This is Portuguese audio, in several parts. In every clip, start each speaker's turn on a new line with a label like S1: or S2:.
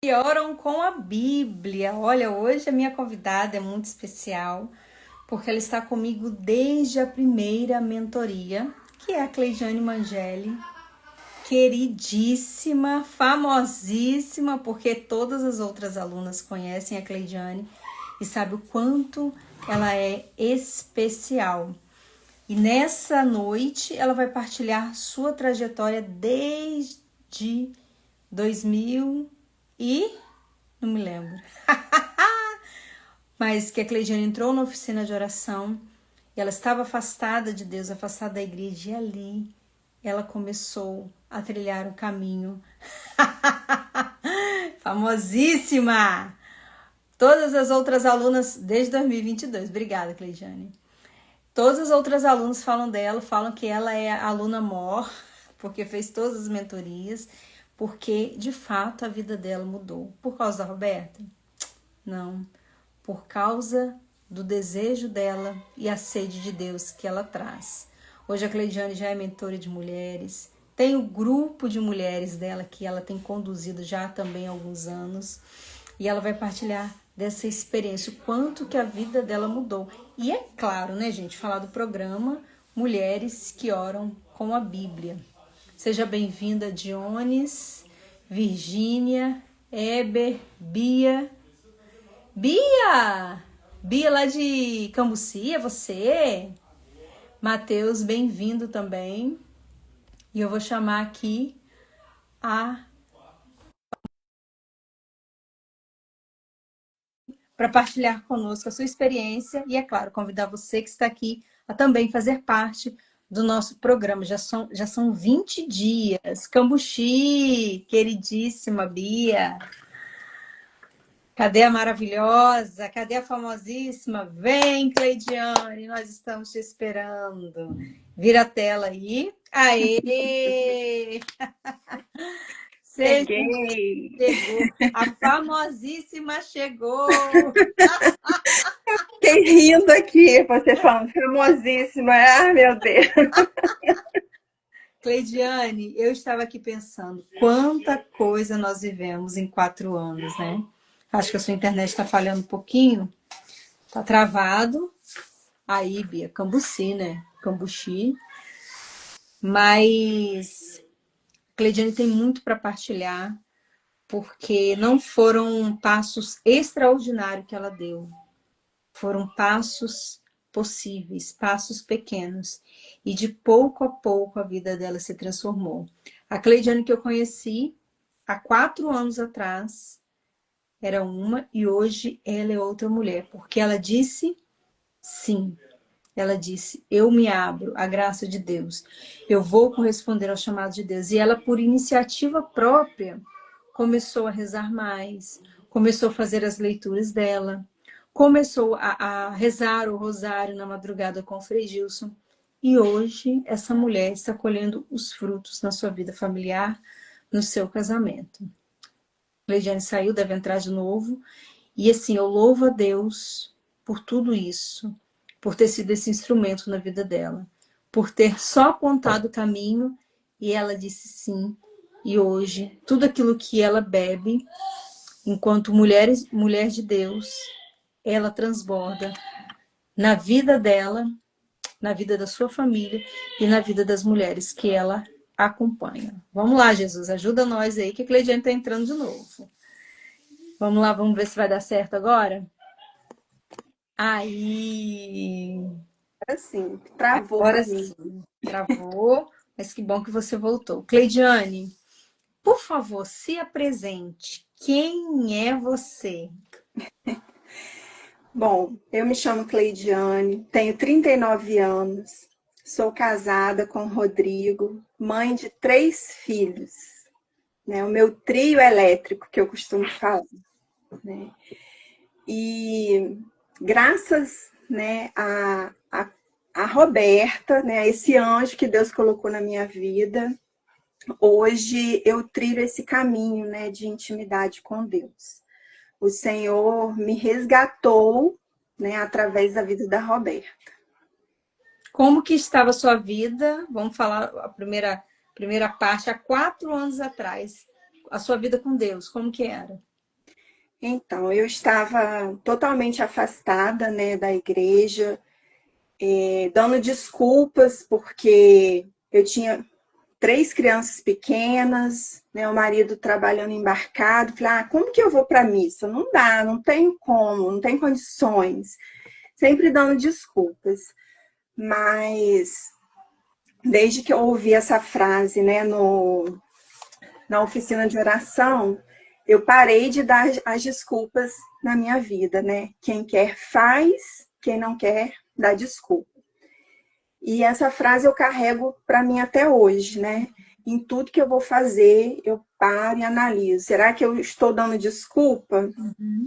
S1: E oram com a Bíblia. Olha, hoje a minha convidada é muito especial, porque ela está comigo desde a primeira mentoria, que é a Cleidiane Mangelli, queridíssima, famosíssima, porque todas as outras alunas conhecem a Cleidiane e sabem o quanto ela é especial. E nessa noite ela vai partilhar sua trajetória desde 2000 e não me lembro. Mas que a Cleidiane entrou na oficina de oração e ela estava afastada de Deus, afastada da igreja, e ali ela começou a trilhar o caminho. Famosíssima! Todas as outras alunas, desde 2022. Obrigada, Cleidiane. Todas as outras alunas falam dela, falam que ela é a aluna mor, porque fez todas as mentorias, porque de fato a vida dela mudou. Por causa da Roberta? Não. Por causa do desejo dela e a sede de Deus que ela traz. Hoje a Cleidiane já é mentora de mulheres, tem o grupo de mulheres dela que ela tem conduzido já também há alguns anos, e ela vai partilhar dessa experiência, o quanto que a vida dela mudou. E é claro, né, gente, falar do programa Mulheres que Oram com a Bíblia. Seja bem-vinda, Dionis, Virgínia, Eber, Bia. Bia! Bia lá de Cambuci, é você? Matheus, bem-vindo também. E eu vou chamar aqui a para partilhar conosco a sua experiência e, é claro, convidar você que está aqui a também fazer parte do nosso programa. Já são 20 dias. Cambuci, queridíssima Bia. Cadê a maravilhosa? Cadê a famosíssima? Vem, Cleidiane, nós estamos te esperando. Vira a tela aí. Aê! Seja,
S2: Cheguei.
S1: chegou. A famosíssima chegou.
S2: Fiquei rindo aqui, você falando famosíssima. Ah, meu Deus.
S1: Cleidiane, eu estava aqui pensando quanta coisa nós vivemos em 4 anos, né? Acho que a sua internet está falhando um pouquinho. Tá travado. Aí, Bia, Cambuci, né? Cambuci. Mas Cleidiane tem muito para partilhar, porque não foram passos extraordinários que ela deu. Foram passos possíveis, passos pequenos. E de pouco a pouco a vida dela se transformou. A Cleidiane que eu conheci há 4 anos atrás era uma e hoje ela é outra mulher, porque ela disse sim. Ela disse: eu me abro à graça de Deus. Eu vou corresponder ao chamado de Deus. E ela, por iniciativa própria, começou a rezar mais, começou a fazer as leituras dela, começou a rezar o rosário na madrugada com o Frei Gilson. E hoje essa mulher está colhendo os frutos na sua vida familiar, no seu casamento. Cleidiane saiu, deve entrar de novo. E assim, eu louvo a Deus por tudo isso, por ter sido esse instrumento na vida dela, por ter só apontado o caminho e ela disse sim. E hoje, tudo aquilo que ela bebe, enquanto mulher de Deus, ela transborda na vida dela, na vida da sua família e na vida das mulheres que ela acompanha. Vamos lá, Jesus, ajuda nós aí, que a Cleidiane está entrando de novo. Vamos lá, vamos ver se vai dar certo agora? Aí,
S2: Assim, travou
S1: agora
S2: para mim.
S1: sim, travou, mas que bom que você voltou. Cleidiane, por favor, se apresente. Quem é você?
S2: Bom, eu me chamo Cleidiane, tenho 39 anos, sou casada com o Rodrigo, mãe de 3 filhos, né? O meu trio elétrico, que eu costumo falar, né? E graças, né, a Roberta, né, a esse anjo que Deus colocou na minha vida, hoje eu trilho esse caminho, né, de intimidade com Deus. O Senhor me resgatou, né, através da vida da Roberta.
S1: Como que estava a sua vida? Vamos falar a primeira parte, há 4 anos atrás. a sua vida com Deus, como que era?
S2: Então, eu estava totalmente afastada, né, da igreja, dando desculpas, porque eu tinha 3 crianças pequenas, né, o marido trabalhando embarcado. Falei, como que eu vou para a missa? Não dá, não tenho como, não tenho condições. Sempre dando desculpas. Mas desde que eu ouvi essa frase, né, na oficina de oração, eu parei de dar as desculpas na minha vida, né? Quem quer faz, quem não quer dá desculpa. E essa frase eu carrego para mim até hoje, né? Em tudo que eu vou fazer, eu paro e analiso. Será que eu estou dando desculpa?
S1: Uhum.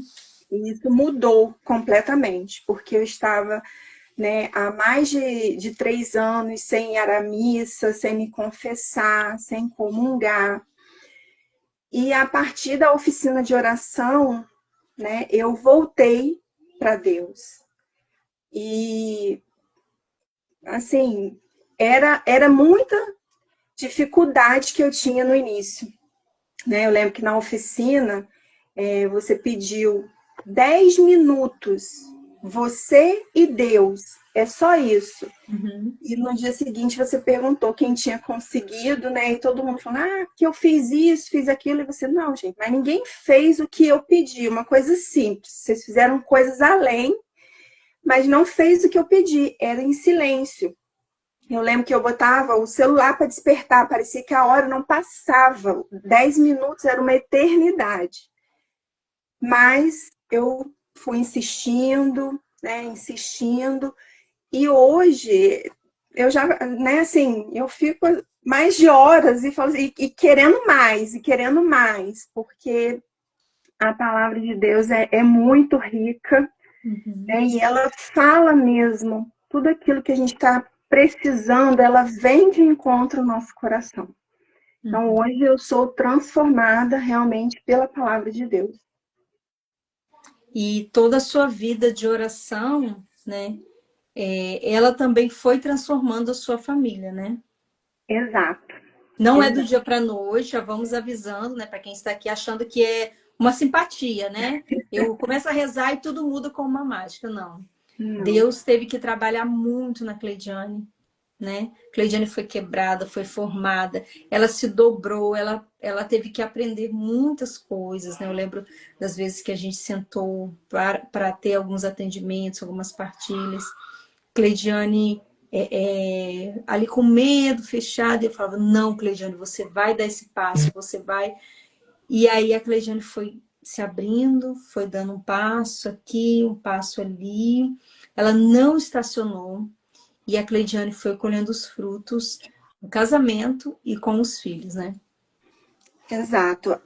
S2: E isso mudou completamente, porque eu estava, né, há mais de 3 anos sem ir à missa, sem me confessar, sem comungar. E a partir da oficina de oração, né, eu voltei para Deus. E, assim, era muita dificuldade que eu tinha no início, né? Eu lembro que na oficina você pediu 10 minutos, você e Deus, é só isso.
S1: Uhum.
S2: E no dia seguinte você perguntou quem tinha conseguido, né? E todo mundo falou, que eu fiz isso, fiz aquilo. E você, não, gente, mas ninguém fez o que eu pedi, uma coisa simples. Vocês fizeram coisas além, mas não fez o que eu pedi, era em silêncio. Eu lembro que eu botava o celular para despertar, parecia que a hora não passava. 10 minutos era uma eternidade. Mas eu fui insistindo, né, insistindo. E hoje eu já, né, assim, eu fico mais de horas e, falo, e querendo mais, porque a palavra de Deus é muito rica,
S1: Uhum.
S2: né, e ela fala mesmo tudo aquilo que a gente está precisando, ela vem de encontro ao nosso coração. Então,
S1: Uhum.
S2: hoje eu sou transformada realmente pela palavra de Deus.
S1: E toda a sua vida de oração, né? Ela também foi transformando a sua família, né?
S2: Exato,
S1: Não é do
S2: exato.
S1: dia para noite, já vamos avisando, né, para quem está aqui achando que é uma simpatia, né? Eu começo a rezar e tudo muda com uma mágica, não.
S2: Não,
S1: Deus teve que trabalhar muito na Cleidiane, né? Cleidiane foi quebrada, foi formada, ela se dobrou, ela teve que aprender muitas coisas, né? Eu lembro das vezes que a gente sentou para ter alguns atendimentos, algumas partilhas. Cleidiane ali com medo, fechado, e eu falava, não, Cleidiane, você vai dar esse passo, você vai. E aí a Cleidiane foi se abrindo, foi dando um passo aqui, um passo ali. Ela não estacionou e a Cleidiane foi colhendo os frutos no casamento e com os filhos, né?
S2: exato.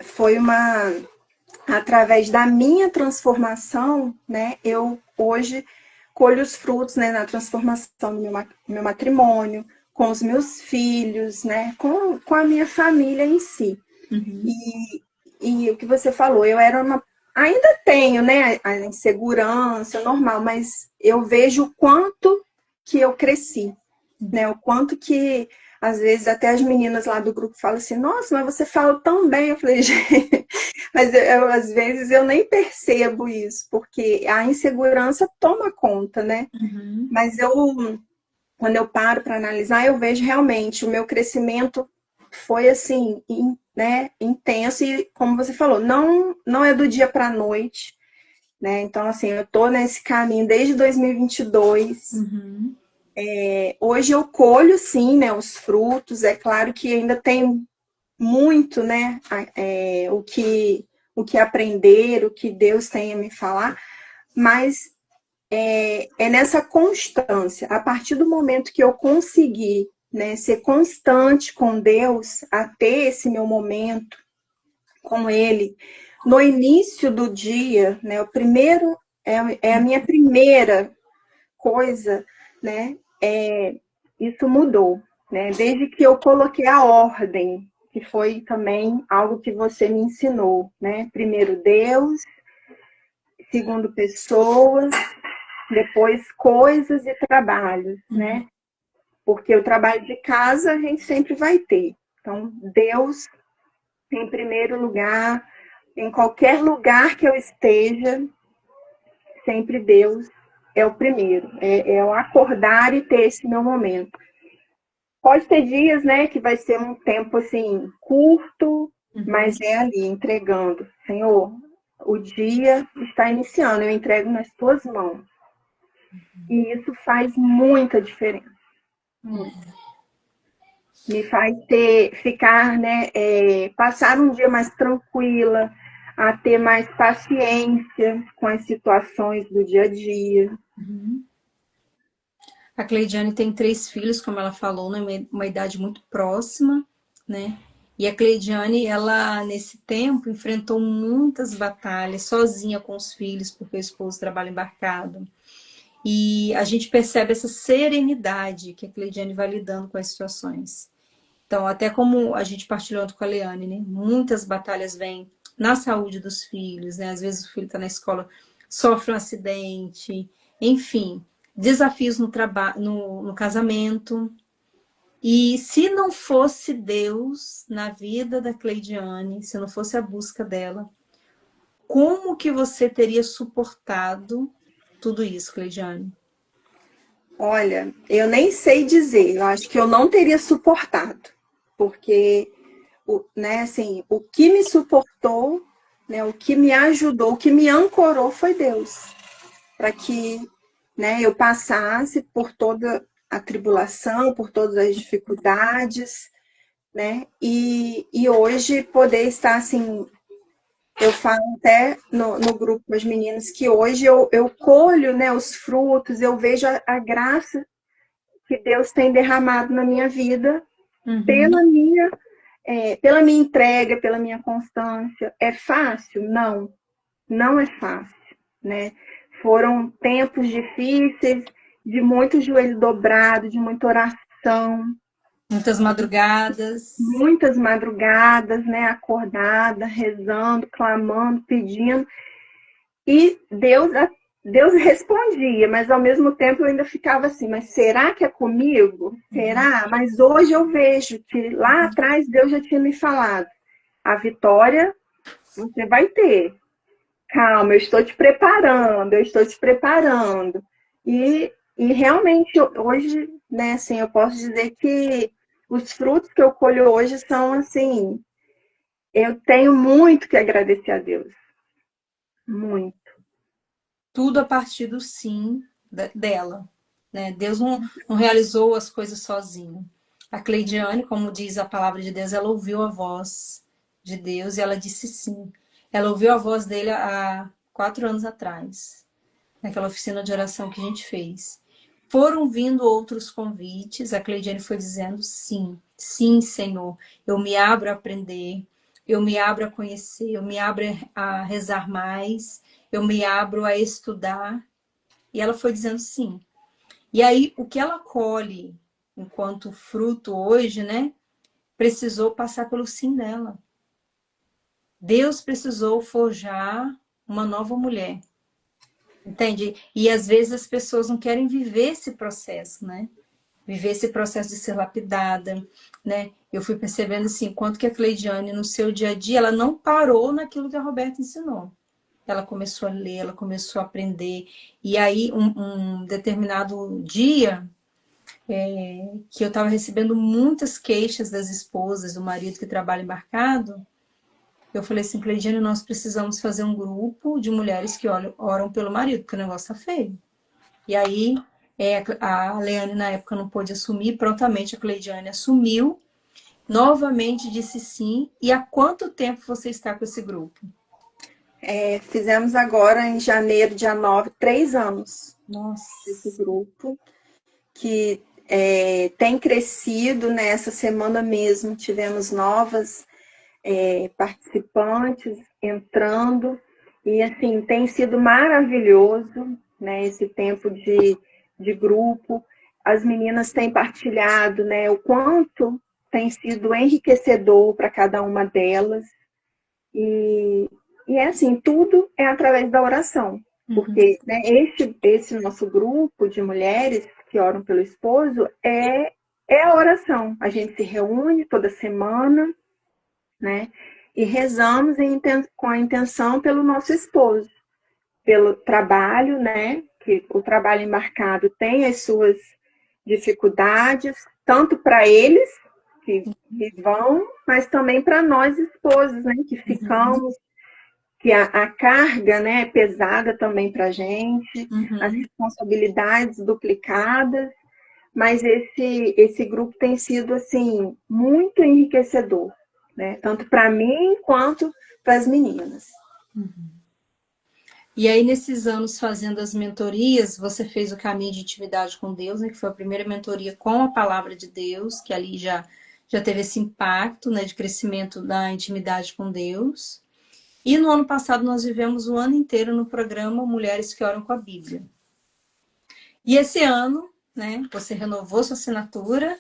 S2: Através da minha transformação, né, eu hoje colho os frutos, né, na transformação do meu matrimônio, com os meus filhos, né, com a minha família em si.
S1: Uhum.
S2: E o que você falou, eu era uma. Ainda tenho, né, a insegurança normal, mas eu vejo o quanto que eu cresci, né, o quanto que às vezes até as meninas lá do grupo falam assim, nossa, mas você fala tão bem. Eu falei, gente, mas às vezes eu nem percebo isso, porque a insegurança toma conta, né?
S1: Uhum.
S2: Mas quando eu paro para analisar, eu vejo realmente o meu crescimento foi assim, né, intenso e como você falou, não é do dia para a noite, né? Então assim, eu tô nesse caminho desde 2022.
S1: Uhum.
S2: Hoje eu colho sim, né, os frutos. É claro que ainda tem muito, né, o que aprender, o que Deus tem a me falar, mas é nessa constância. A partir do momento que eu conseguir, né, ser constante com Deus, a ter esse meu momento com Ele, no início do dia, né, o primeiro é a minha primeira coisa, né, isso mudou, né? Desde que eu coloquei a ordem, que foi também algo que você me ensinou, né? Primeiro Deus, segundo pessoas, depois coisas e trabalhos,
S1: Uhum.
S2: né? Porque o trabalho de casa a gente sempre vai ter. Então, Deus em primeiro lugar, em qualquer lugar que eu esteja, sempre Deus é o primeiro. É o acordar e ter esse meu momento. Pode ter dias, né, que vai ser um tempo assim curto, mas é ali entregando. Senhor, o dia está iniciando, eu entrego nas tuas mãos. E isso faz muita diferença. Me faz ficar, né, passar um dia mais tranquila, a ter mais paciência com as situações do dia a dia.
S1: A Cleidiane tem 3 filhos, como ela falou, numa idade muito próxima, né? E a Cleidiane, ela, nesse tempo, enfrentou muitas batalhas sozinha com os filhos, porque o esposo trabalha embarcado. E a gente percebe essa serenidade que a Cleidiane vai lidando com as situações. Então, até como a gente partilhou com a Leane, né? Muitas batalhas vêm na saúde dos filhos, né? Às vezes o filho está na escola, sofre um acidente, enfim, desafios no trabalho, no casamento. E se não fosse Deus na vida da Cleidiane, se não fosse a busca dela, como que você teria suportado tudo isso, Cleidiane?
S2: Olha, eu nem sei dizer, eu acho que eu não teria suportado, porque né, assim, o que me suportou, né, o que me ajudou, o que me ancorou foi Deus, para que, né, eu passasse por toda a tribulação, por todas as dificuldades, né, e hoje poder estar assim. Eu falo até no grupo com as meninas que hoje eu colho, né, os frutos, eu vejo a graça que Deus tem derramado na minha vida pela minha, pela minha entrega, pela minha constância. É fácil? Não, não é fácil, né? Foram tempos difíceis, de muito joelho dobrado, de muita oração,
S1: Muitas madrugadas.
S2: muitas madrugadas, né, acordada, rezando, clamando, pedindo. E Deus respondia, mas ao mesmo tempo eu ainda ficava assim, mas será que é comigo? Será? Mas hoje eu vejo que lá atrás Deus já tinha me falado, a vitória você vai ter. Calma, eu estou te preparando, eu estou te preparando. E realmente hoje, né, assim, eu posso dizer que os frutos que eu colho hoje são assim, eu tenho muito que agradecer a Deus. Muito.
S1: Tudo a partir do sim dela, né? Deus não realizou as coisas sozinho. A Cleidiane, como diz a palavra de Deus, ela ouviu a voz de Deus e ela disse sim. Ela ouviu a voz dele há 4 anos atrás, naquela oficina de oração que a gente fez. Foram vindo outros convites, a Cleidiane foi dizendo sim, sim, Senhor, eu me abro a aprender, eu me abro a conhecer, eu me abro a rezar mais, eu me abro a estudar. E ela foi dizendo sim. E aí, o que ela colhe enquanto fruto hoje, né? Precisou passar pelo sim dela. Deus precisou forjar uma nova mulher. Entende? E às vezes as pessoas não querem viver esse processo, né? Viver esse processo de ser lapidada, né? Eu fui percebendo assim, quanto que a Cleidiane, no seu dia a dia, ela não parou naquilo que a Roberta ensinou. Ela começou a ler, ela começou a aprender. E aí, um determinado dia, que eu estava recebendo muitas queixas das esposas, do marido que trabalha embarcado, eu falei assim, Cleidiane, nós precisamos fazer um grupo de mulheres que oram pelo marido, porque o negócio tá feio. E aí, a Leane, na época, não pôde assumir, prontamente a Cleidiane assumiu, novamente disse sim. E há quanto tempo você está com esse grupo?
S2: Fizemos agora em janeiro, dia 9, 3 anos desse
S1: Nossa.
S2: grupo, que tem crescido. Nessa semana mesmo tivemos novas participantes entrando, e assim, tem sido maravilhoso, né, esse tempo de grupo. As meninas têm partilhado, né, o quanto tem sido enriquecedor para cada uma delas. E, e é assim, tudo é através da oração. Porque né, esse nosso grupo de mulheres que oram pelo esposo é a oração. A gente se reúne toda semana, né? e rezamos com a intenção pelo nosso esposo, pelo trabalho, né? Que o trabalho embarcado tem as suas dificuldades, tanto para eles que vão, mas também para nós esposos, né? Que ficamos, que a carga, né, é pesada também para a gente, as responsabilidades duplicadas, mas esse grupo tem sido assim muito enriquecedor, né? Tanto para mim quanto para as meninas.
S1: E aí, nesses anos fazendo as mentorias, você fez o caminho de intimidade com Deus, né, que foi a primeira mentoria com a palavra de Deus, que ali já teve esse impacto, né, de crescimento da intimidade com Deus. E no ano passado nós vivemos o ano inteiro no programa Mulheres que Oram com a Bíblia. E esse ano, né, você renovou sua assinatura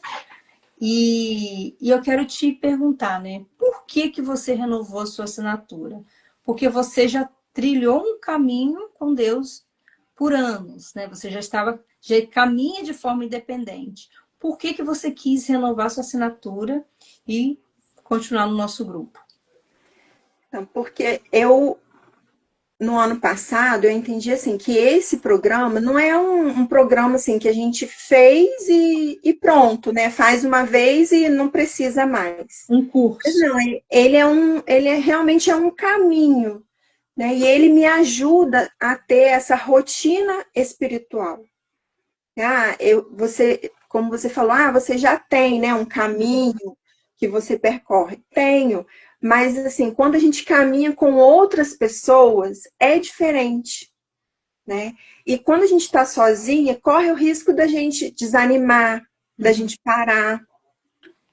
S1: e eu quero te perguntar, né, por que você renovou sua assinatura? Porque você já trilhou um caminho com Deus por anos, né? Você já caminha de forma independente. Por que você quis renovar sua assinatura e continuar no nosso grupo?
S2: Então, porque no ano passado, eu entendi assim que esse programa não é um programa assim que a gente fez e pronto, né? Faz uma vez e não precisa mais.
S1: Um
S2: Mas
S1: curso.
S2: não, realmente é um caminho, né? E ele me ajuda a ter essa rotina espiritual. Como você falou, você já tem, né, um caminho que você percorre. Tenho, mas assim, quando a gente caminha com outras pessoas, é diferente, né? E quando a gente está sozinha, corre o risco da gente desanimar, da gente parar,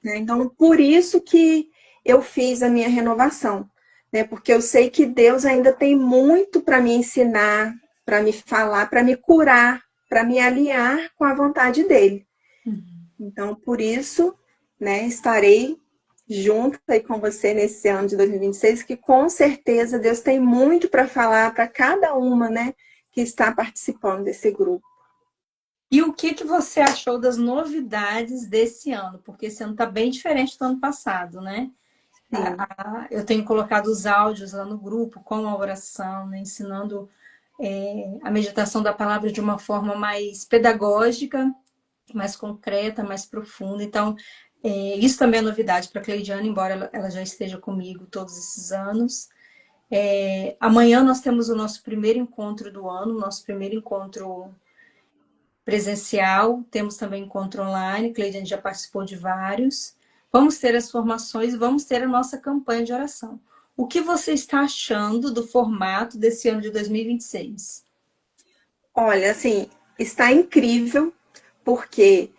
S2: né? Então, por isso que eu fiz a minha renovação, né? Porque eu sei que Deus ainda tem muito para me ensinar, para me falar, para me curar, para me alinhar com a vontade dele. Então, por isso, né, estarei junto aí com você nesse ano de 2026, que com certeza Deus tem muito para falar para cada uma, né, que está participando desse grupo.
S1: E o que você achou das novidades desse ano? Porque esse ano está bem diferente do ano passado, né? Eu tenho colocado os áudios lá no grupo com a oração, né? Ensinando a meditação da palavra de uma forma mais pedagógica, mais concreta, mais profunda. Então, isso também é novidade para a Cleidiane, embora ela já esteja comigo todos esses anos. Amanhã nós temos o nosso primeiro encontro do ano, nosso primeiro encontro presencial, temos também encontro online, Cleidiane já participou de vários. Vamos ter as formações, vamos ter a nossa campanha de oração. O que você está achando do formato desse ano de 2026?
S2: Olha, assim, está incrível, porque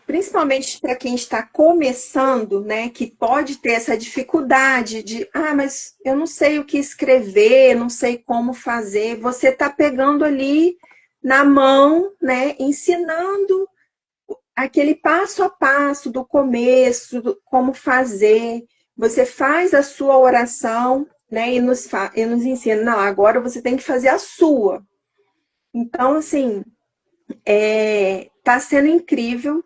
S2: principalmente para quem está começando, né, que pode ter essa dificuldade de, mas eu não sei o que escrever, não sei como fazer. Você está pegando ali na mão, né, ensinando aquele passo a passo do começo, como fazer. Você faz a sua oração, né, e nos ensina, não, agora você tem que fazer a sua. Então, assim, tá sendo incrível,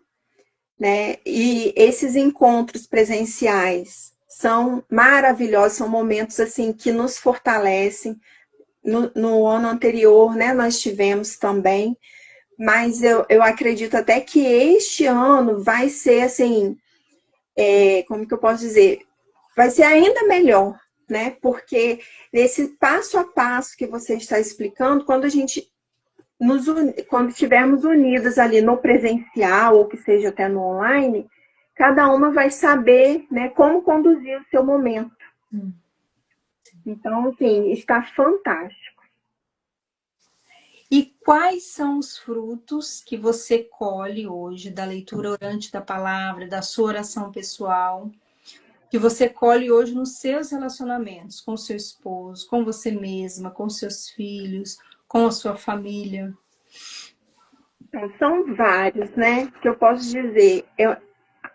S2: né? E esses encontros presenciais são maravilhosos, são momentos assim que nos fortalecem. No ano anterior, né, nós tivemos também, mas eu acredito até que este ano vai ser assim, como que eu posso dizer? Vai ser ainda melhor, né? Porque nesse passo a passo que você está explicando, quando estivermos unidas ali no presencial, ou que seja até no online, cada uma vai saber, né, como conduzir o seu momento. Então, assim, está fantástico.
S1: E quais são os frutos que você colhe hoje da leitura orante da palavra, da sua oração pessoal, que você colhe hoje nos seus relacionamentos com o seu esposo, com você mesma, com seus filhos, com a sua família?
S2: Então, são vários, né, que eu posso dizer.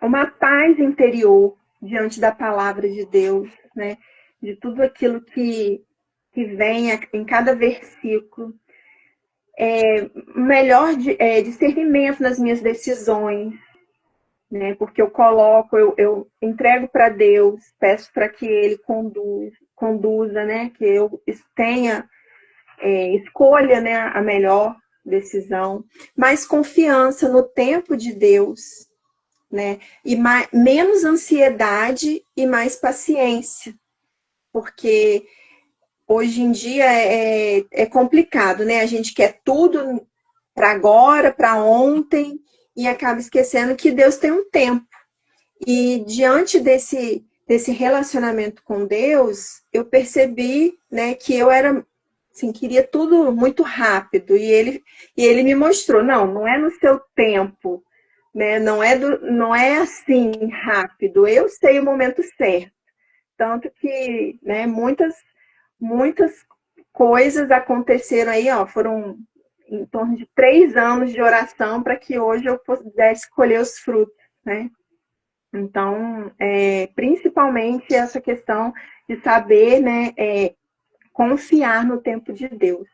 S2: Uma paz interior diante da palavra de Deus, né, de tudo aquilo que vem em cada versículo. Melhor discernimento nas minhas decisões, né? Porque eu coloco, eu entrego para Deus, peço para que Ele conduza, né? Que eu tenha, escolha, né, a melhor decisão, mais confiança no tempo de Deus, né? E menos ansiedade e mais paciência, porque hoje em dia é complicado, né? A gente quer tudo para agora, para ontem, e acaba esquecendo que Deus tem um tempo. E diante desse relacionamento com Deus, eu percebi, né, que eu era, assim, queria tudo muito rápido. E ele me mostrou, não é no seu tempo, né? Não é assim rápido. Eu sei o momento certo. Tanto que, né, muitas coisas aconteceram aí, ó, foram em torno de 3 anos de oração para que hoje eu pudesse colher os frutos, né? Então, principalmente essa questão de saber, né, confiar no tempo de Deus.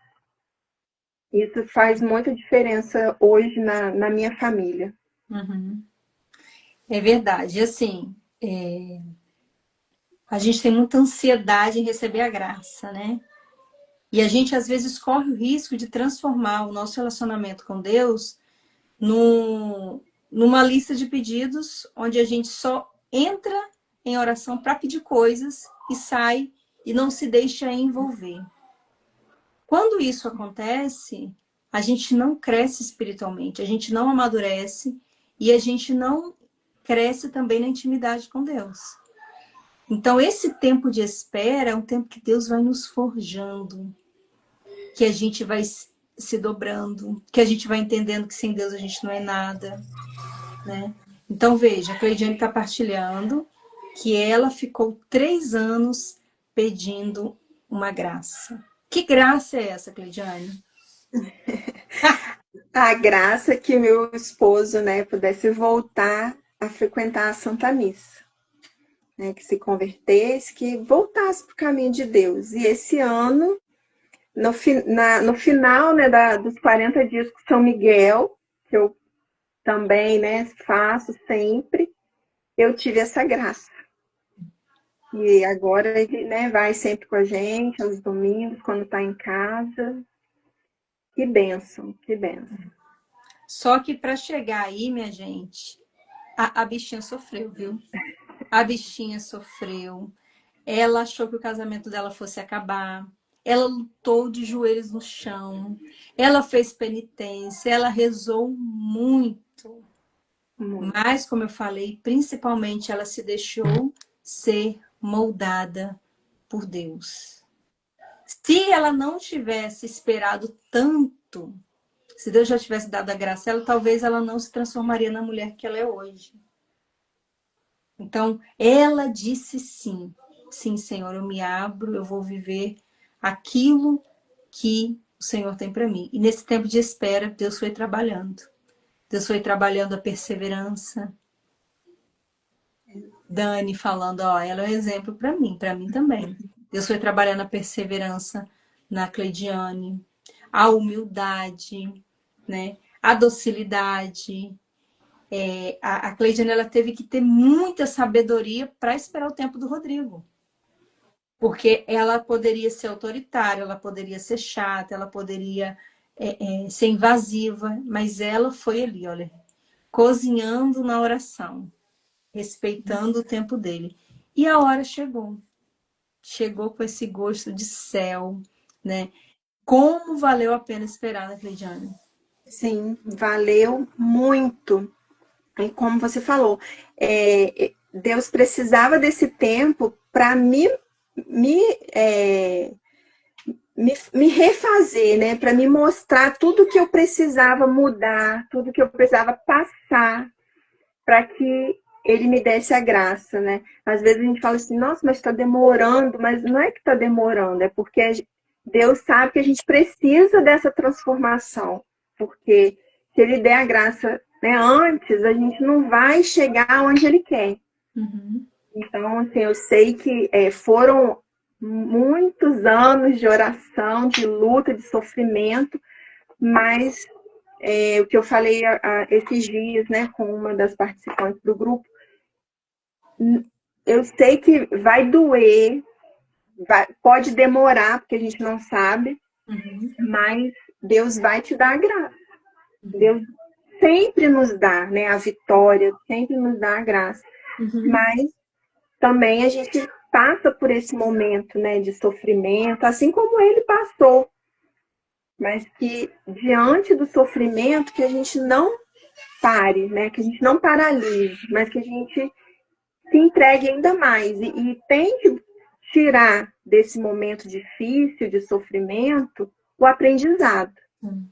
S2: Isso faz muita diferença hoje na minha família.
S1: Uhum. É verdade. Assim, a gente tem muita ansiedade em receber a graça, né? E a gente, às vezes, corre o risco de transformar o nosso relacionamento com Deus numa lista de pedidos onde a gente só entra em oração para pedir coisas e sai e não se deixa envolver. Quando isso acontece, a gente não cresce espiritualmente, a gente não amadurece e a gente não cresce também na intimidade com Deus. Então, esse tempo de espera é um tempo que Deus vai nos forjando, que a gente vai se dobrando, que a gente vai entendendo que sem Deus a gente não é nada, né? Então, veja, a Cleidiane está partilhando que ela ficou 3 anos pedindo uma graça. Que graça é essa, Cleidiane?
S2: A graça que meu esposo, né, pudesse voltar a frequentar a Santa Missa, né, que se convertesse, que voltasse para o caminho de Deus. E esse ano, no final, né, dos 40 dias com São Miguel, que eu também, né, faço sempre, eu tive essa graça. E agora ele, né, vai sempre com a gente, aos domingos, quando está em casa. Que bênção, que bênção.
S1: Só que para chegar aí, minha gente, a bichinha sofreu, viu? A bichinha sofreu. Ela achou que o casamento dela fosse acabar. Ela lutou de joelhos no chão. Ela fez penitência. Ela rezou muito.
S2: Muito.
S1: Mas, como eu falei, principalmente ela se deixou ser moldada por Deus. Se ela não tivesse esperado tanto, se Deus já tivesse dado a graça a ela, talvez ela não se transformaria na mulher que ela é hoje. Então, ela disse sim. Sim, Senhor, eu me abro, eu vou viver aquilo que o Senhor tem para mim. E nesse tempo de espera, Deus foi trabalhando. Deus foi trabalhando a perseverança. Dani falando, ó, ela é um exemplo para mim também. Deus foi trabalhando a perseverança na Cleidiane, a humildade, né? A docilidade. A Cleidiane, ela teve que ter muita sabedoria para esperar o tempo do Rodrigo. Porque ela poderia ser autoritária, ela poderia ser chata, ela poderia ser invasiva, mas ela foi ali, olha, cozinhando na oração, respeitando o tempo dele. E a hora chegou. Chegou com esse gosto de céu, né? Como valeu a pena esperar, né, Cleidiane?
S2: Sim, valeu muito. E como você falou, Deus precisava desse tempo para me, é, me refazer, né? Para me mostrar tudo que eu precisava mudar, tudo que eu precisava passar para que ele me desse a graça, né? Às vezes a gente fala assim, nossa, mas está demorando, mas não é que está demorando, é porque Deus sabe que a gente precisa dessa transformação, porque se ele der a graça, né, antes, a gente não vai chegar onde ele quer.
S1: Uhum.
S2: Então, assim, eu sei que foram muitos anos de oração, de luta, de sofrimento, mas o que eu falei esses dias, né, com uma das participantes do grupo, eu sei que vai doer, pode demorar, porque a gente não sabe,
S1: Uhum,
S2: mas Deus vai te dar a graça.
S1: uhum,
S2: Deus sempre nos dá, né, a vitória, sempre nos dá a graça.
S1: uhum,
S2: Mas também a gente passa por esse momento, né, de sofrimento, assim como ele passou. Mas que diante do sofrimento, que a gente não pare, né, que a gente não paralise, mas que a gente se entregue ainda mais e tente tirar desse momento difícil de sofrimento o aprendizado.
S1: uhum.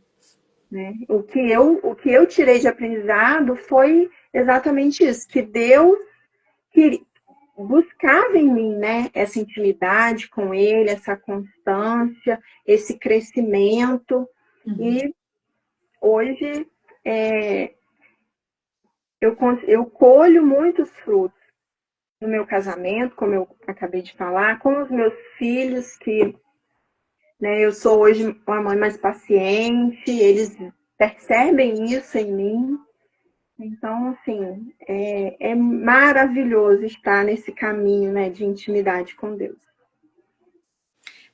S2: Né? O que eu tirei de aprendizado foi exatamente isso, que Deus buscava em mim, né, essa intimidade com Ele, essa constância, esse crescimento.
S1: Uhum.
S2: E hoje é, eu colho muitos frutos no meu casamento, como eu acabei de falar, com os meus filhos, que, né, eu sou hoje uma mãe mais paciente, eles percebem isso em mim. Então, assim, é maravilhoso estar nesse caminho, né, de intimidade com Deus.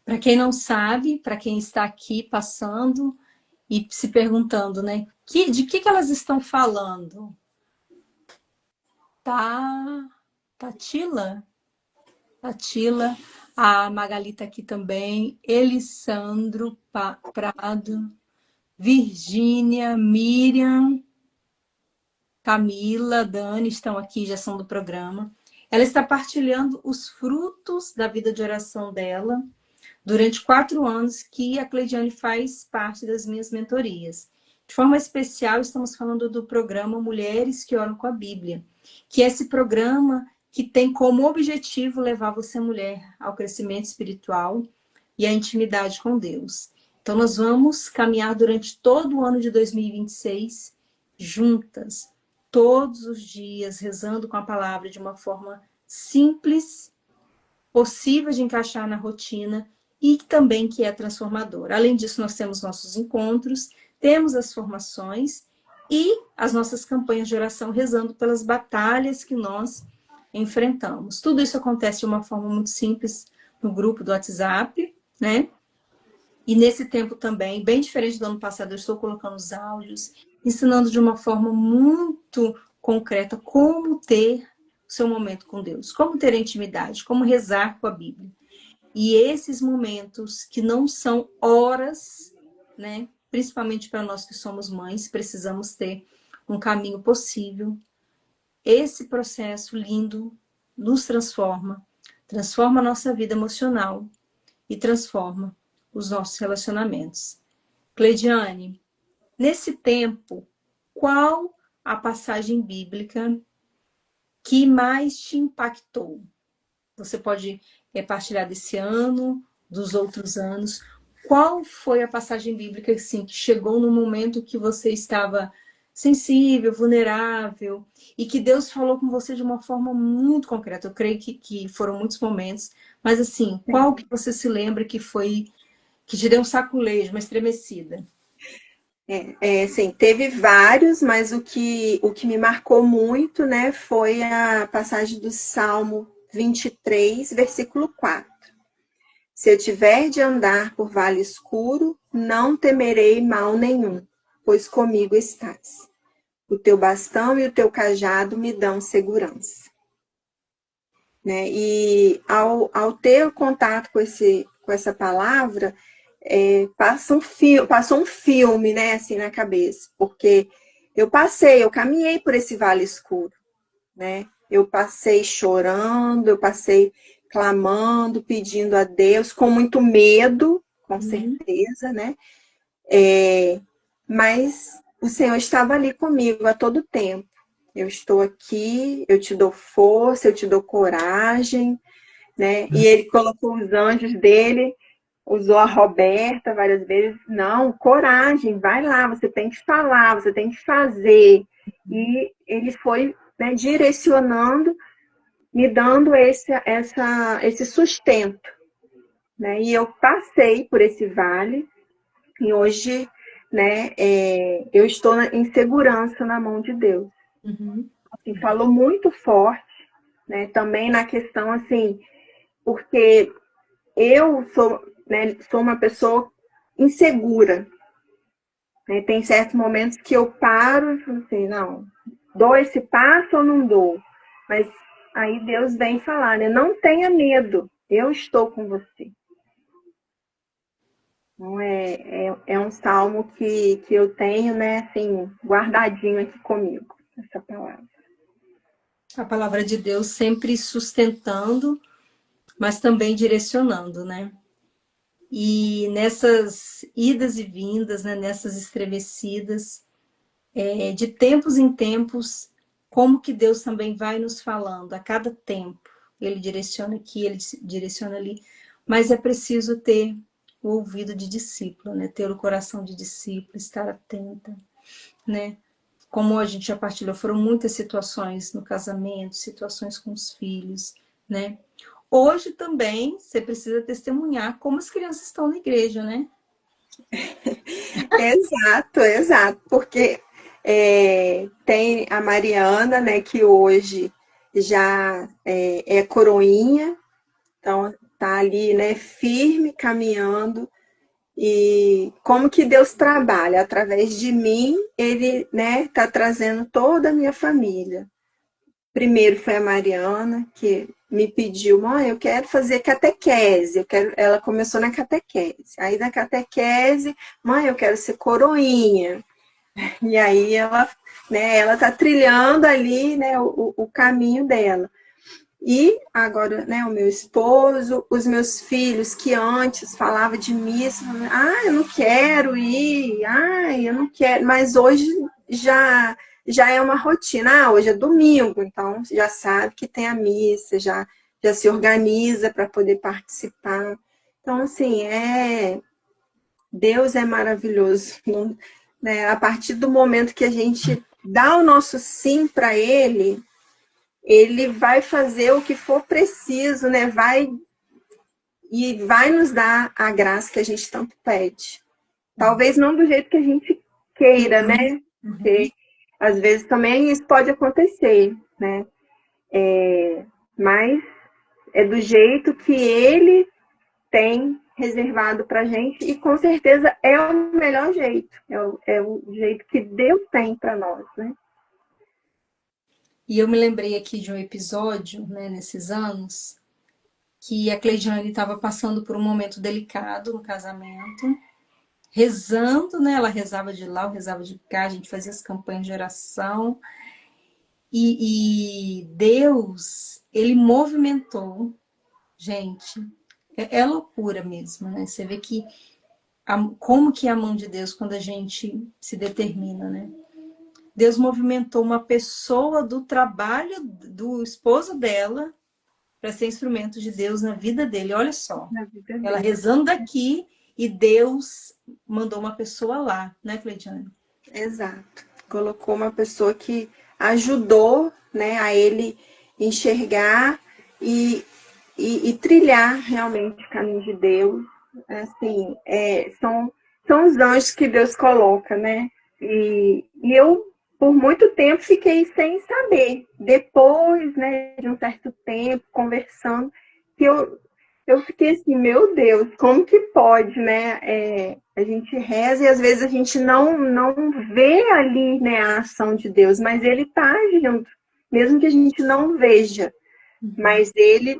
S1: Para quem não sabe, para quem está aqui passando e se perguntando, né, de que elas estão falando? Tá, Tatila? Tatila, a Magali tá aqui também, Elisandro Prado, Virgínia, Miriam, Camila, Dani estão aqui, já são do programa. Ela está partilhando os frutos da vida de oração dela durante 4 anos que a Cleidiane faz parte das minhas mentorias. De forma especial, estamos falando do programa Mulheres que Oram com a Bíblia, que é esse programa que tem como objetivo levar você, mulher, ao crescimento espiritual e à intimidade com Deus. Então, nós vamos caminhar durante todo o ano de 2026 juntas, todos os dias, rezando com a palavra de uma forma simples, possível de encaixar na rotina e também que é transformadora. Além disso, nós temos nossos encontros, temos as formações e as nossas campanhas de oração rezando pelas batalhas que nós enfrentamos. Tudo isso acontece de uma forma muito simples no grupo do WhatsApp, né? E nesse tempo também, bem diferente do ano passado, eu estou colocando os áudios, ensinando de uma forma muito concreta como ter o seu momento com Deus, como ter intimidade, como rezar com a Bíblia. E esses momentos que não são horas, né? Principalmente para nós que somos mães, precisamos ter um caminho possível. Esse processo lindo nos transforma, transforma a nossa vida emocional e transforma os nossos relacionamentos. Cleidiane, nesse tempo, qual a passagem bíblica que mais te impactou? Você pode partilhar desse ano, dos outros anos. Qual foi a passagem bíblica assim, que chegou no momento que você estava sensível, vulnerável, e que Deus falou com você de uma forma muito concreta? Eu creio que foram muitos momentos, mas assim, qual que você se lembra que foi que te deu um saculejo, uma estremecida?
S2: Sim, teve vários, mas o que me marcou muito, né, foi a passagem do Salmo 23, versículo 4. Se eu tiver de andar por vale escuro, não temerei mal nenhum, pois comigo estás. O teu bastão e o teu cajado me dão segurança. Né? E ao ter contato com essa palavra, passou um filme, né, assim, na cabeça, porque eu caminhei por esse vale escuro, né? Eu passei chorando, eu passei clamando, pedindo a Deus, com muito medo, com
S1: Uhum.
S2: certeza, né? Mas o Senhor estava ali comigo a todo tempo. Eu estou aqui, eu te dou força, eu te dou coragem, né? E ele colocou os anjos dele, usou a Roberta várias vezes. Não, coragem, vai lá, você tem que falar, você tem que fazer. E ele foi, né, direcionando, me dando esse sustento. Né? E eu passei por esse vale, e hoje né, eu estou em segurança na mão de Deus.
S1: Uhum.
S2: Assim, falou muito forte, né, também na questão, assim, porque eu sou, né, sou uma pessoa insegura, né, tem certos momentos que eu paro e falo assim, não, dou esse passo ou não dou? Mas aí Deus vem falar, né, não tenha medo, eu estou com você. Então, é um salmo que eu tenho, né, assim, guardadinho aqui comigo, essa palavra.
S1: A palavra de Deus sempre sustentando, mas também direcionando, né? E nessas idas e vindas, né, nessas estremecidas, de tempos em tempos, como que Deus também vai nos falando a cada tempo. Ele direciona aqui, ele direciona ali, mas é preciso ter o ouvido de discípulo, né? Ter o coração de discípulo, estar atenta, né? Como a gente já partilhou, foram muitas situações no casamento, situações com os filhos, né? Hoje também você precisa testemunhar como as crianças estão na igreja, né?
S2: Exato, exato, porque tem a Mariana, né, que hoje já é coroinha, então tá ali, né, firme, caminhando, e como que Deus trabalha através de mim, ele, né, tá trazendo toda a minha família. Primeiro foi a Mariana, que me pediu, mãe, eu quero fazer catequese. Ela começou na catequese. Aí da catequese, mãe, eu quero ser coroinha. E aí ela tá trilhando ali, né, o caminho dela. E agora, né, o meu esposo, os meus filhos que antes falavam de missa, eu não quero ir, eu não quero, mas hoje já é uma rotina. Hoje é domingo, então já sabe que tem a missa, já se organiza para poder participar. Então, assim, Deus é maravilhoso, né? A partir do momento que a gente dá o nosso sim para ele vai fazer o que for preciso, né? Vai nos dar a graça que a gente tanto pede. Talvez não do jeito que a gente queira, né? Porque às vezes também isso pode acontecer, né? Mas é do jeito que ele tem reservado para gente e com certeza é o melhor jeito, é o jeito que Deus tem para nós, né?
S1: E eu me lembrei aqui de um episódio, né, nesses anos, que a Cleidiane estava passando por um momento delicado no casamento, rezando, né? Ela rezava de lá, eu rezava de cá, a gente fazia as campanhas de oração. E Deus, ele movimentou, gente, é loucura mesmo, né? Você vê que como que é a mão de Deus quando a gente se determina, né? Deus movimentou uma pessoa do trabalho do esposo dela para ser instrumento de Deus na vida dele. Olha só,
S2: Na vida
S1: ela
S2: dele.
S1: rezando aqui e Deus mandou uma pessoa lá, né, Cleidiane?
S2: Exato. Colocou uma pessoa que ajudou, né, a ele enxergar e, e trilhar realmente o caminho de Deus. Assim, são os anjos que Deus coloca, né? E eu, por muito tempo, fiquei sem saber. Depois, né, de um certo tempo, conversando, que eu fiquei assim, meu Deus, como que pode, né? A gente reza e às vezes a gente não vê ali, né, a ação de Deus, mas ele está agindo, mesmo que a gente não veja. Mas ele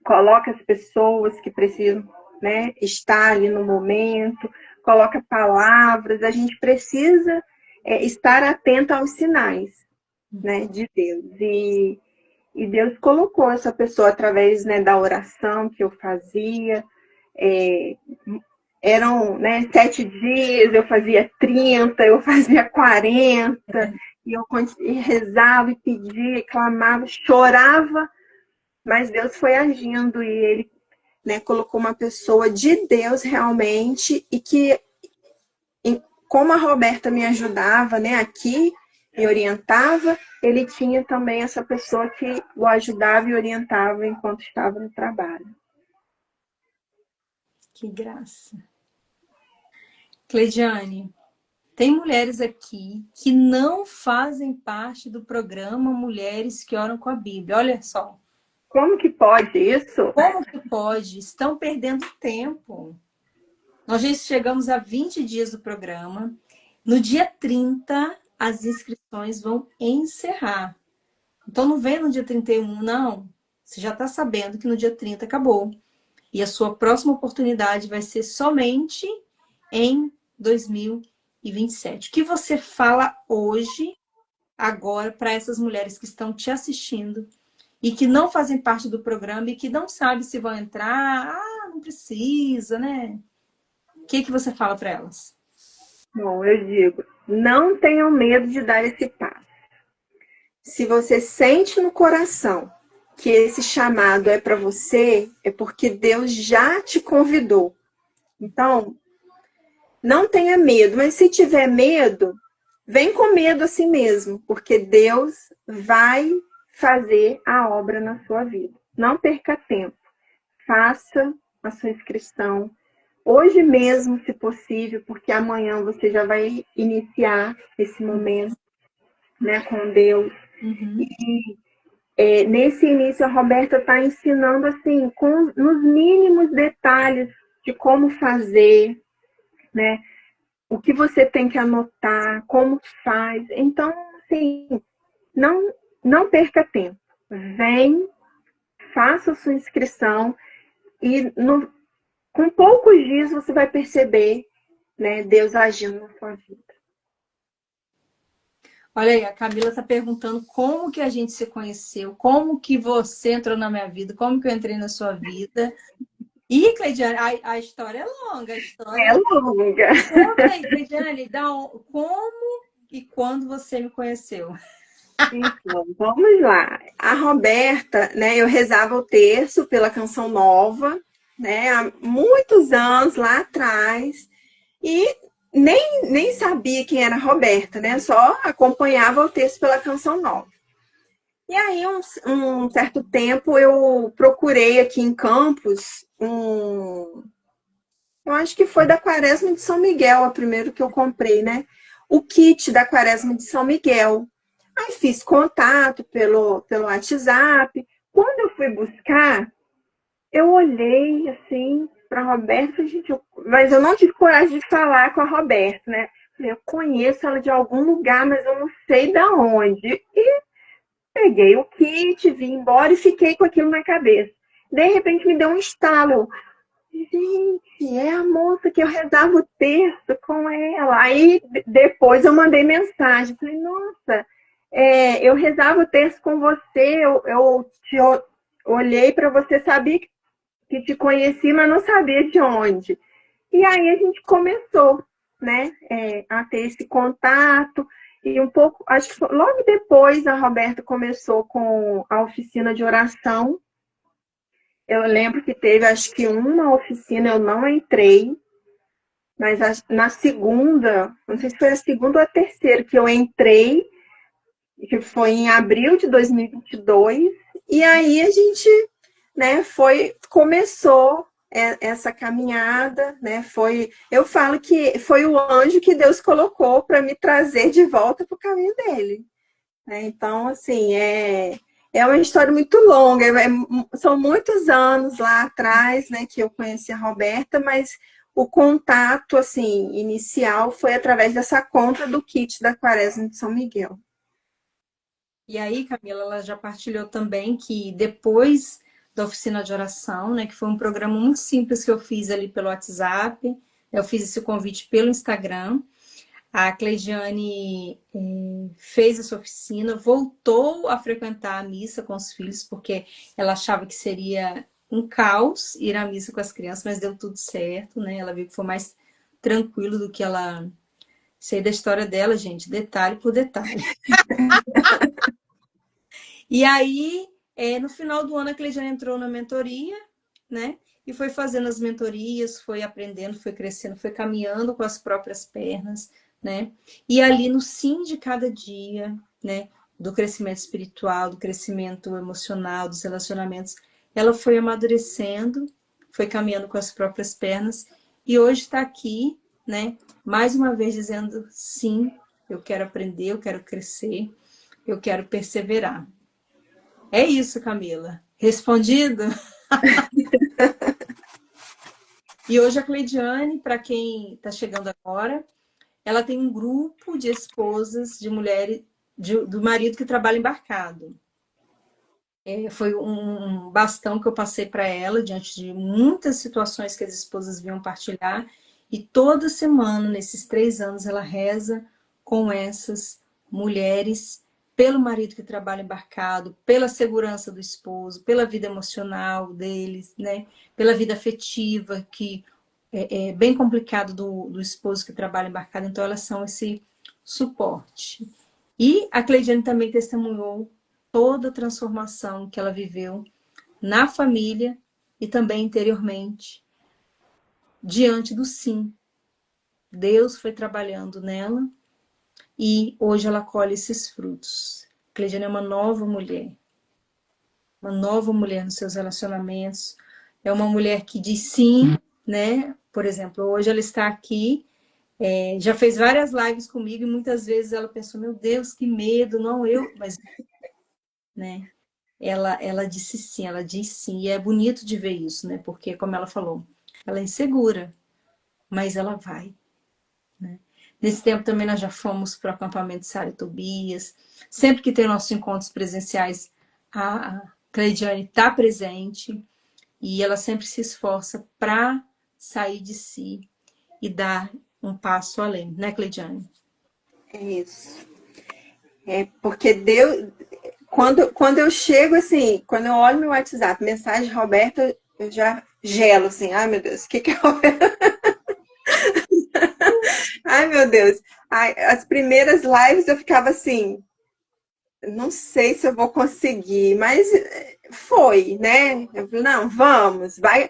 S2: coloca as pessoas que precisam, né, estar ali no momento, coloca palavras, a gente precisa estar atento aos sinais, né, de Deus. E Deus colocou essa pessoa através, né, da oração que eu fazia. É, eram, né, 7 dias, eu fazia 30, eu fazia 40, e rezava e pedia, e clamava, chorava, mas Deus foi agindo e ele, né, colocou uma pessoa de Deus realmente e que, como a Roberta me ajudava, né, aqui, me orientava, ele tinha também essa pessoa que o ajudava e orientava enquanto estava no trabalho.
S1: Que graça. Cleidiane, tem mulheres aqui que não fazem parte do programa Mulheres que Oram com a Bíblia. Olha só.
S2: Como que pode isso?
S1: Como que pode? Estão perdendo tempo. Nós já chegamos a 20 dias do programa. No dia 30, as inscrições vão encerrar. Então, não vem no dia 31, não. Você já está sabendo que no dia 30 acabou. E a sua próxima oportunidade vai ser somente em 2027. O que você fala hoje, agora, para essas mulheres que estão te assistindo e que não fazem parte do programa e que não sabem se vão entrar? Ah, não precisa, né? O que você fala para elas?
S2: Bom, eu digo, não tenham medo de dar esse passo. Se você sente no coração que esse chamado é para você, é porque Deus já te convidou. Então, não tenha medo, mas se tiver medo, vem com medo assim mesmo, porque Deus vai fazer a obra na sua vida. Não perca tempo. Faça a sua inscrição hoje mesmo, se possível, porque amanhã você já vai iniciar esse momento, né, com Deus.
S1: Uhum.
S2: Nesse início, a Roberta está ensinando assim, nos mínimos detalhes de como fazer, né? O que você tem que anotar, como faz. Então, assim, não perca tempo. Vem, faça a sua inscrição e com poucos dias você vai perceber, né, Deus agindo na sua vida.
S1: Olha aí, a Camila está perguntando como que a gente se conheceu, como que você entrou na minha vida, como que eu entrei na sua vida. E, Cleidiane, a história é longa, a
S2: É
S1: história...
S2: longa.
S1: Conta aí, Cleidiane, como e quando você me conheceu.
S2: Então, vamos lá. A Roberta, né, eu rezava o terço pela Canção Nova, né, há muitos anos lá atrás, e nem sabia quem era a Roberta, né, só acompanhava o terço pela Canção Nova. E aí, um certo tempo, eu procurei aqui em Campos eu acho que foi da Quaresma de São Miguel, a primeiro que eu comprei, né? O kit da Quaresma de São Miguel. Aí fiz contato pelo WhatsApp. Quando eu fui buscar, eu olhei assim para a Roberta, gente, mas eu não tive coragem de falar com a Roberta, né? Eu conheço ela de algum lugar, mas eu não sei da onde. E peguei o kit, vim embora e fiquei com aquilo na cabeça. De repente me deu um estalo. Gente, é a moça que eu rezava o texto com ela. Aí depois eu mandei mensagem. Falei, nossa, eu rezava o texto com você, eu te olhei para você, sabia que te conheci, mas não sabia de onde. E aí a gente começou, né, a ter esse contato. E um pouco, acho que logo depois a Roberta começou com a oficina de oração. Eu lembro que teve, acho que uma oficina, eu não entrei, mas na segunda, não sei se foi a segunda ou a terceira que eu entrei, que foi em abril de 2022, e aí a gente, né, começou essa caminhada, né, eu falo que foi o anjo que Deus colocou para me trazer de volta para o caminho dele, né? Então, assim, é uma história muito longa, são muitos anos lá atrás, né, que eu conheci a Roberta, mas o contato, assim, inicial foi através dessa compra do kit da Quaresma de São Miguel.
S1: E aí, Camila, ela já partilhou também que depois da oficina de oração, né, que foi um programa muito simples que eu fiz ali pelo WhatsApp, eu fiz esse convite pelo Instagram. A Cleidiane fez essa oficina, voltou a frequentar a missa com os filhos, porque ela achava que seria um caos ir à missa com as crianças, mas deu tudo certo, né? Ela viu que foi mais tranquilo do que ela... Sei da história dela, gente, detalhe por detalhe. E aí, no final do ano, a Cleidiane entrou na mentoria, né? E foi fazendo as mentorias, foi aprendendo, foi crescendo, foi caminhando com as próprias pernas, né? E ali no sim de cada dia, né? Do crescimento espiritual, do crescimento emocional, dos relacionamentos, ela foi amadurecendo, foi caminhando com as próprias pernas e hoje está aqui, né? Mais uma vez dizendo sim, eu quero aprender, eu quero crescer, eu quero perseverar. É isso, Camila. Respondido? E hoje a Cleidiane, para quem está chegando agora, ela tem um grupo de esposas, de mulheres, do marido que trabalha embarcado. Foi um bastão que eu passei para ela diante de muitas situações que as esposas vinham partilhar. E toda semana, nesses 3 anos, ela reza com essas mulheres pelo marido que trabalha embarcado, pela segurança do esposo, pela vida emocional deles, né? Pela vida afetiva, que é bem complicado do esposo que trabalha embarcado. Então, elas são esse suporte. E a Cleidiane também testemunhou toda a transformação que ela viveu na família e também interiormente, diante do sim. Deus foi trabalhando nela e hoje ela colhe esses frutos. Cleidiane é uma nova mulher nos seus relacionamentos, é uma mulher que diz sim, né? Por exemplo, hoje ela está aqui, já fez várias lives comigo e muitas vezes ela pensou, meu Deus, que medo, não eu, mas, né? Ela disse sim, ela diz sim. E é bonito de ver isso, né? Porque, como ela falou, ela é insegura, mas ela vai. Né? Nesse tempo também nós já fomos para o acampamento de Sara e Tobias. Sempre que tem nossos encontros presenciais, a Cleidiane está presente e ela sempre se esforça para sair de si e dar um passo além, né, Cleidiane?
S2: É isso. É porque Deus, quando eu chego assim, quando eu olho meu WhatsApp, mensagem de Roberta, eu já gelo assim, ai meu Deus, o que é Roberta? Ai meu Deus. Ai, as primeiras lives eu ficava assim, não sei se eu vou conseguir, mas foi, né? Eu falei, não, vamos, vai.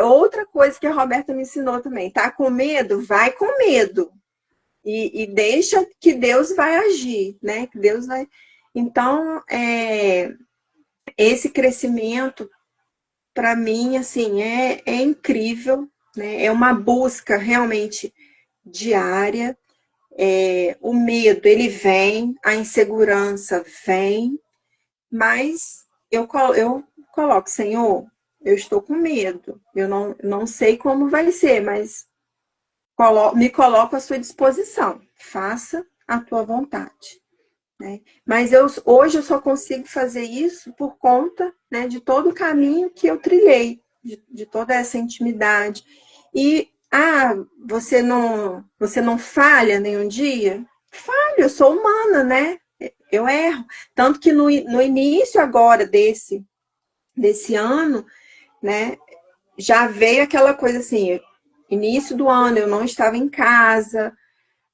S2: Outra coisa que a Roberta me ensinou também, tá com medo? Vai com medo. E deixa que Deus vai agir, né? Que Deus vai. Então, esse crescimento, para mim, assim, é incrível, né? É uma busca realmente diária. O medo, ele vem, a insegurança vem, mas eu coloco, Senhor, eu estou com medo, eu não sei como vai ser, mas me coloco à sua disposição, faça a tua vontade. Né? Mas hoje eu só consigo fazer isso por conta, né, de todo o caminho que eu trilhei, de toda essa intimidade. E, você não falha nenhum dia? Falho, eu sou humana, né? Eu erro. Tanto que no início agora desse ano, né, já veio aquela coisa assim, início do ano eu não estava em casa,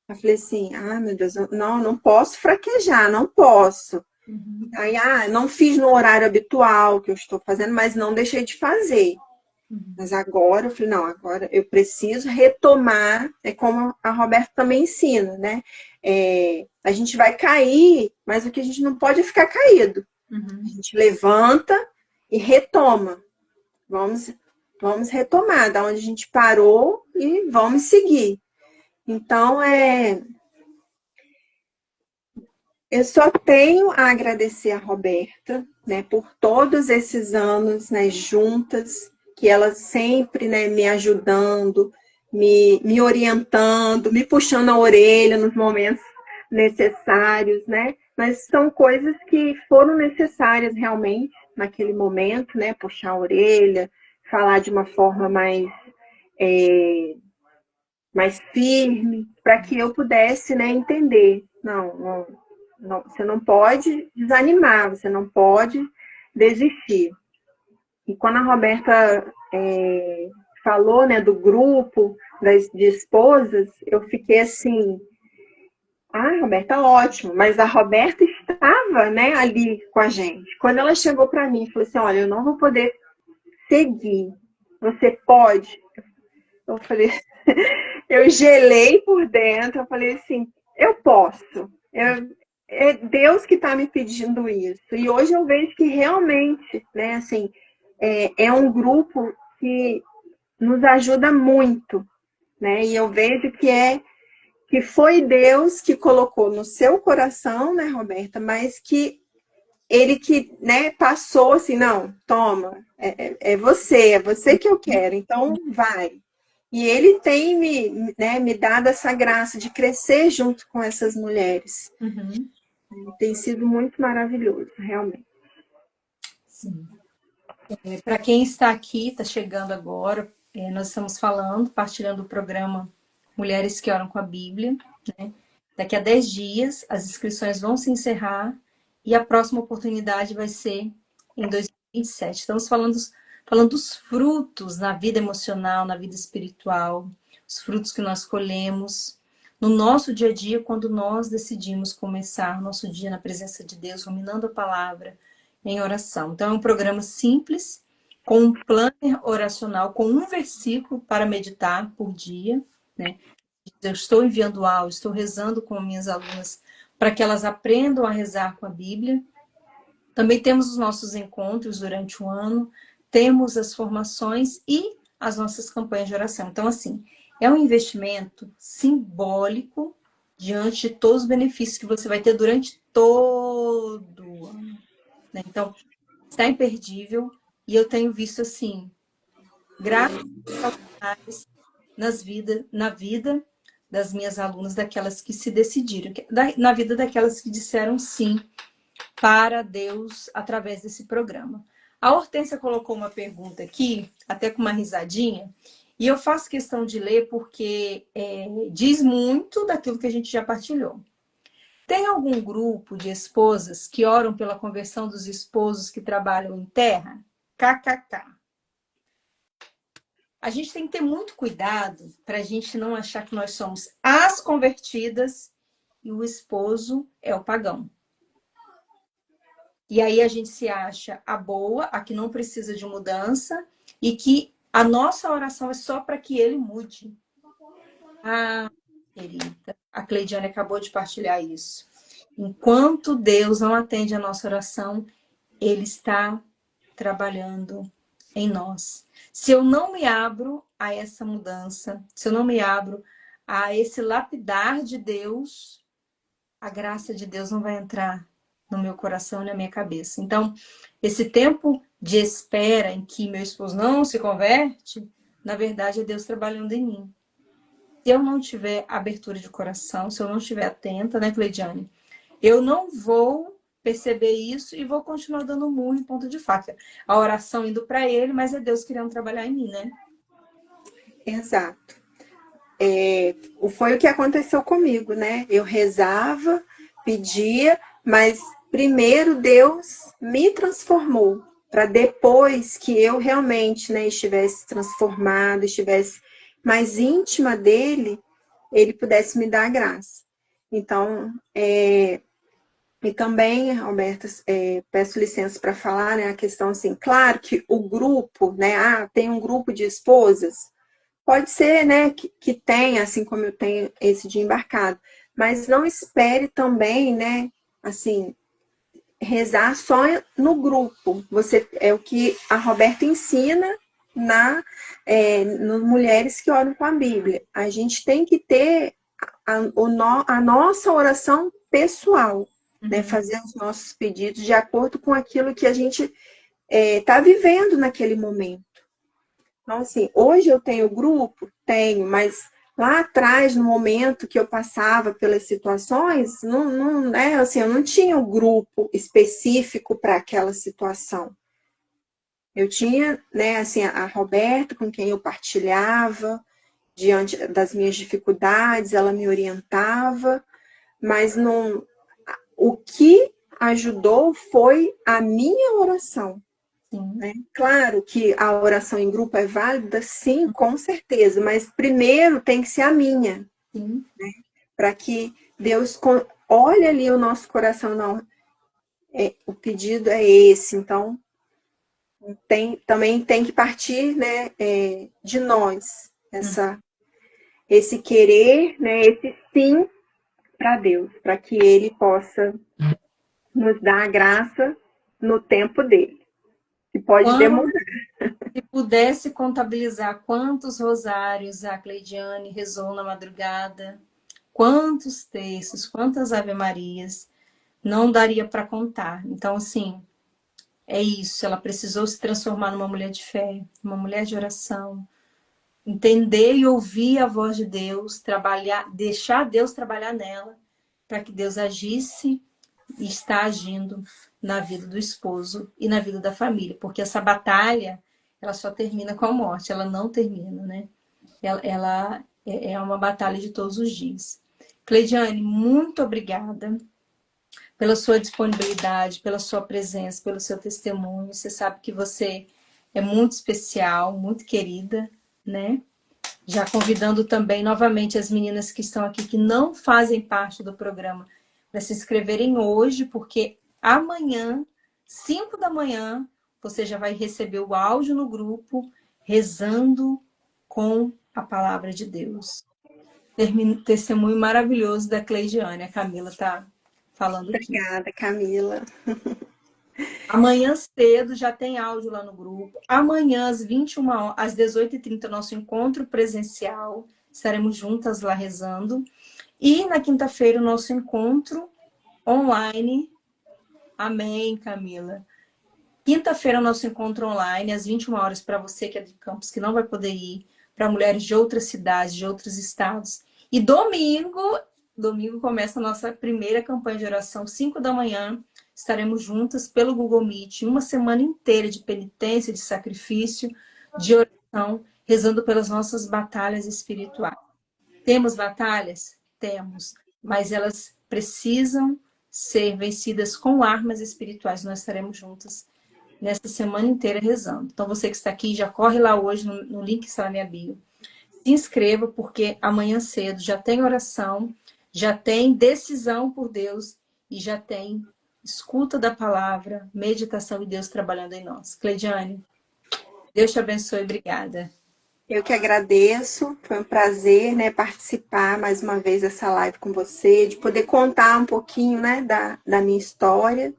S2: eu falei assim, meu Deus, não posso fraquejar, não posso.
S1: Uhum,
S2: Aí, não fiz no horário habitual que eu estou fazendo, mas não deixei de fazer.
S1: uhum,
S2: Mas agora, eu falei, não, agora eu preciso retomar, é como a Roberta também ensina, né? A gente vai cair, mas o que a gente não pode é ficar caído. A
S1: uhum.
S2: gente levanta e retoma. Vamos, vamos retomar da onde a gente parou e vamos seguir. Então, eu só tenho a agradecer a Roberta, né, por todos esses anos, né, juntas, que ela sempre, né, me ajudando, me orientando, me puxando a orelha nos momentos necessários, né? Mas são coisas que foram necessárias realmente naquele momento, né? Puxar a orelha, falar de uma forma mais firme, para que eu pudesse, né, entender. Não, você não pode desanimar, você não pode desistir. E quando a Roberta falou, né, do grupo de esposas, eu fiquei assim, Roberta, ótimo, mas a Roberta estava, né, ali com a gente. Quando ela chegou para mim e falou assim, olha, eu não vou poder seguir, você pode? Eu falei, eu gelei por dentro, eu falei assim, eu posso. É Deus que está me pedindo isso. E hoje eu vejo que realmente, né, assim, é um grupo que nos ajuda muito, né? E eu vejo que foi Deus que colocou no seu coração, né, Roberta, mas que ele que, né, passou assim, não, toma, é você que eu quero, então vai. E ele tem me dado essa graça de crescer junto com essas mulheres.
S1: Uhum.
S2: Tem sido muito maravilhoso, realmente.
S1: Sim. Para quem está aqui, está chegando agora, nós estamos falando, partilhando o programa Mulheres que Oram com a Bíblia, né? Daqui a 10 dias, as inscrições vão se encerrar e a próxima oportunidade vai ser em 2027. Estamos falando dos frutos na vida emocional, na vida espiritual, os frutos que nós colhemos no nosso dia a dia, quando nós decidimos começar nosso dia na presença de Deus, ruminando a palavra em oração. Então, é um programa simples, com um planner oracional, com um versículo para meditar por dia, né? Eu estou enviando áudio, estou rezando com minhas alunas para que elas aprendam a rezar com a Bíblia. Também temos os nossos encontros durante o ano, temos as formações e as nossas campanhas de oração. Então, assim, é um investimento simbólico diante de todos os benefícios que você vai ter durante todo o ano, né? Então, está imperdível e eu tenho visto, assim, graças na vida das minhas alunas, daquelas que se decidiram, na vida daquelas que disseram sim para Deus através desse programa. A Hortência colocou uma pergunta aqui, até com uma risadinha, e eu faço questão de ler porque diz muito daquilo que a gente já partilhou. Tem algum grupo de esposas que oram pela conversão dos esposos que trabalham em terra? KKK. A gente tem que ter muito cuidado para a gente não achar que nós somos as convertidas e o esposo é o pagão. E aí a gente se acha a boa, a que não precisa de mudança e que a nossa oração é só para que ele mude. Ah, querida, a Cleidiane acabou de partilhar isso. Enquanto Deus não atende a nossa oração, Ele está trabalhando em nós. Se eu não me abro a essa mudança, se eu não me abro a esse lapidar de Deus, a graça de Deus não vai entrar no meu coração e na minha cabeça. Então, esse tempo de espera em que meu esposo não se converte, na verdade é Deus trabalhando em mim. Se eu não tiver abertura de coração, se eu não estiver atenta, né, Cleidiane? Eu não vou perceber isso e vou continuar dando murro em ponto de faca. A oração indo para ele, mas é Deus querendo trabalhar em mim, né?
S2: Exato. Foi o que aconteceu comigo, né? Eu rezava, pedia, mas primeiro Deus me transformou, para depois que eu realmente, né, estivesse transformada, estivesse mais íntima dele, ele pudesse me dar a graça. Então, e também, Roberta, peço licença para falar, né, a questão assim, claro que o grupo, né, tem um grupo de esposas, pode ser, né, que tenha, assim como eu tenho esse de embarcado, mas não espere também, né, assim, rezar só no grupo. É o que a Roberta ensina nas Mulheres que Oram com a Bíblia. A gente tem que ter a nossa oração pessoal, né, fazer os nossos pedidos de acordo com aquilo que a gente está vivendo naquele momento. Então, assim, hoje eu tenho grupo? Tenho, mas lá atrás, no momento que eu passava pelas situações, assim, eu não tinha um grupo específico para aquela situação. Eu tinha, né, assim, a Roberta, com quem eu partilhava diante das minhas dificuldades, ela me orientava, mas não, o que ajudou foi a minha oração. Né? Claro que a oração em grupo é válida, sim, com certeza, mas primeiro tem que ser a minha, né? Para que Deus olhe ali o nosso coração, não, o pedido é esse, então também tem que partir, né, de nós, esse querer, né, esse sim para Deus, para que Ele possa nos dar a graça no tempo dele, que pode
S1: Quando,
S2: demorar.
S1: Se pudesse contabilizar quantos rosários a Cleidiane rezou na madrugada, quantos textos, quantas ave-marias, não daria para contar. Então, assim, é isso. Ela precisou se transformar numa mulher de fé, uma mulher de oração, entender e ouvir a voz de Deus, trabalhar, deixar Deus trabalhar nela, para que Deus agisse e está agindo na vida do esposo e na vida da família, porque essa batalha ela só termina com a morte, ela não termina, né? Ela é uma batalha de todos os dias. Cleidiane, muito obrigada pela sua disponibilidade, pela sua presença, pelo seu testemunho. Você sabe que você é muito especial, muito querida, né? Já convidando também novamente as meninas que estão aqui, que não fazem parte do programa, para se inscreverem hoje, porque amanhã, 5 da manhã, você já vai receber o áudio no grupo, rezando com a palavra de Deus. Testemunho maravilhoso da Cleidiane, a Camila está falando aqui.
S2: Obrigada, Camila.
S1: Amanhã cedo já tem áudio lá no grupo. Amanhã, às 21 horas, às 18h30, nosso encontro presencial. Estaremos juntas lá rezando. E na quinta-feira, o nosso encontro online. Amém, Camila. Quinta-feira, o nosso encontro online, às 21 horas, para você que é de Campos, que não vai poder ir, para mulheres de outras cidades, de outros estados. E domingo começa a nossa primeira campanha de oração, 5 da manhã. Estaremos juntas pelo Google Meet, uma semana inteira de penitência, de sacrifício, de oração, rezando pelas nossas batalhas espirituais. Temos batalhas? Temos, mas elas precisam ser vencidas com armas espirituais. Nós estaremos juntas nessa semana inteira rezando. Então, você que está aqui, já corre lá hoje no link que está na minha bio. Se inscreva, porque amanhã cedo já tem oração, já tem decisão por Deus e já tem escuta da palavra, meditação e Deus trabalhando em nós. Cleidiane, Deus te abençoe. Obrigada.
S2: Eu que agradeço, foi um prazer, né, participar mais uma vez dessa live com você, de poder contar um pouquinho, né, da minha história.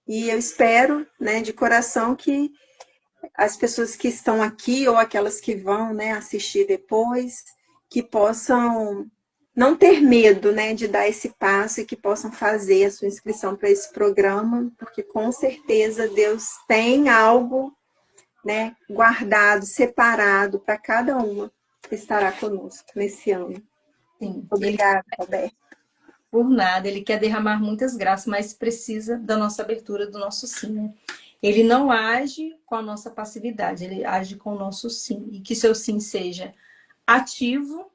S2: E eu espero, né, de coração que as pessoas que estão aqui ou aquelas que vão, né, assistir depois, que possam não ter medo, né, de dar esse passo e que possam fazer a sua inscrição para esse programa, porque com certeza Deus tem algo, né, guardado, separado para cada uma que estará conosco nesse ano.
S1: Sim,
S2: Obrigada, Roberto.
S1: por nada, ele quer derramar muitas graças, mas precisa da nossa abertura, do nosso sim, né? Ele não age com a nossa passividade, ele age com o nosso sim. E que seu sim seja ativo,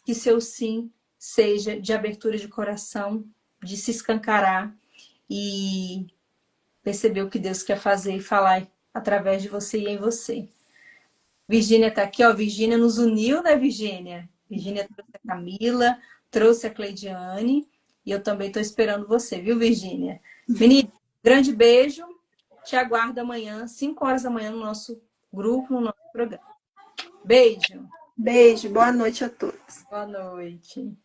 S1: que seu sim seja de abertura de coração, de se escancarar e perceber o que Deus quer fazer e falar através de você e em você. Virgínia está aqui, ó. Virgínia nos uniu, né, Virgínia? Virgínia trouxe a Camila, trouxe a Cleidiane e eu também estou esperando você, viu, Virgínia? Menina, grande beijo. Te aguardo amanhã, 5 horas da manhã, no nosso grupo, no nosso programa. Beijo.
S2: Beijo, boa noite a todos.
S1: Boa noite.